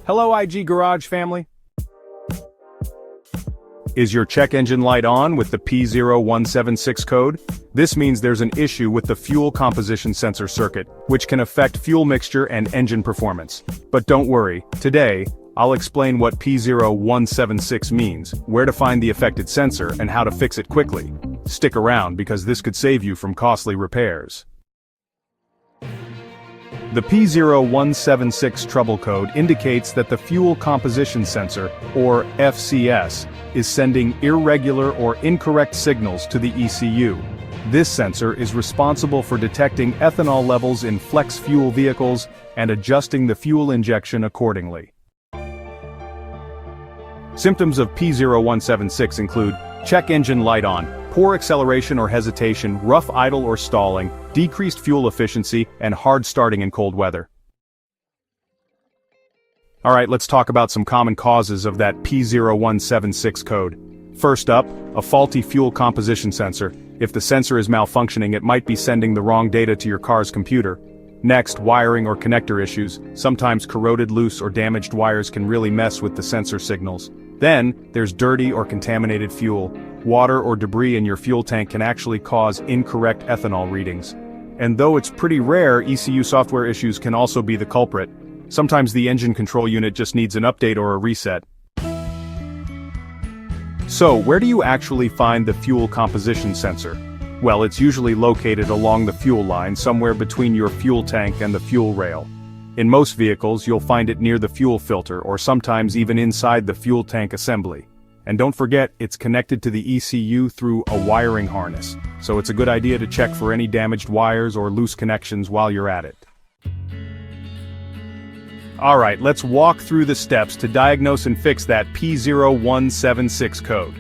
Hello IG Garage family. Is your check engine light on with the P0176 code? This means there's an issue with the fuel composition sensor circuit, which can affect fuel mixture and engine performance. But don't worry, today, I'll explain what P0176 means, where to find the affected sensor, and how to fix it quickly. Stick around because this could save you from costly repairs. The P0176 trouble code indicates that the fuel composition sensor, or FCS, is sending irregular or incorrect signals to the ECU. This sensor is responsible for detecting ethanol levels in flex fuel vehicles and adjusting the fuel injection accordingly. Symptoms of P0176 include check engine light on, poor acceleration or hesitation, rough idle or stalling, decreased fuel efficiency, and hard starting in cold weather. Alright, let's talk about some common causes of that P0176 code. First up, a faulty fuel composition sensor. If the sensor is malfunctioning, it might be sending the wrong data to your car's computer. Next, wiring or connector issues. Sometimes corroded, loose, or damaged wires can really mess with the sensor signals. Then, there's dirty or contaminated fuel. Water or debris in your fuel tank can actually cause incorrect ethanol readings. And though it's pretty rare, ECU software issues can also be the culprit. Sometimes the engine control unit just needs an update or a reset. So, where do you actually find the fuel composition sensor? Well, it's usually located along the fuel line, somewhere between your fuel tank and the fuel rail. In most vehicles, you'll find it near the fuel filter or sometimes even inside the fuel tank assembly. And don't forget, it's connected to the ECU through a wiring harness, so it's a good idea to check for any damaged wires or loose connections while you're at it. Alright, let's walk through the steps to diagnose and fix that P0176 code.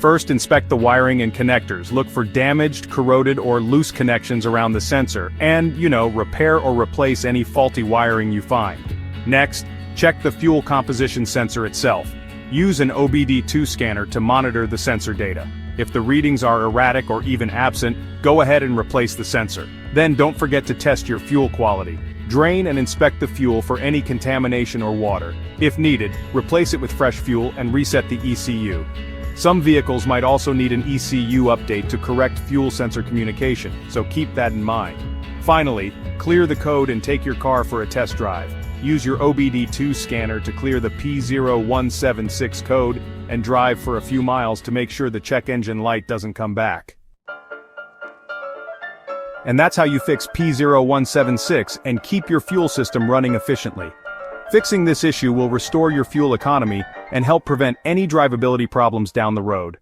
First, inspect the wiring and connectors. Look for damaged, corroded, or loose connections around the sensor, and, repair or replace any faulty wiring you find. Next, check the fuel composition sensor itself. Use an obd2 scanner to monitor the sensor data. If the readings are erratic or even absent, go ahead and replace the sensor. Then don't forget to test your fuel quality. Drain and inspect the fuel for any contamination or water. If needed, replace it with fresh fuel and reset the ECU. Some vehicles might also need an ECU update to correct fuel sensor communication, so keep that in mind. Finally, clear the code and take your car for a test drive. Use your obd2 scanner to clear the P0176 code and drive for a few miles to make sure the check engine light doesn't come back. And that's how you fix P0176 and keep your fuel system running efficiently. Fixing this issue will restore your fuel economy and help prevent any drivability problems down the road.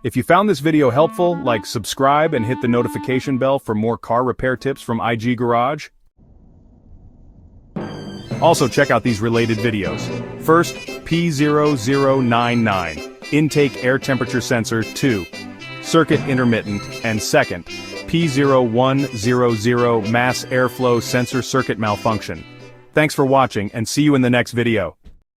If you found this video helpful, subscribe and hit the notification bell for more car repair tips from IG Garage. Also check out these related videos. First, P0099, intake air temperature sensor 2, circuit intermittent, and second, P0100 mass airflow sensor circuit malfunction. Thanks for watching and see you in the next video.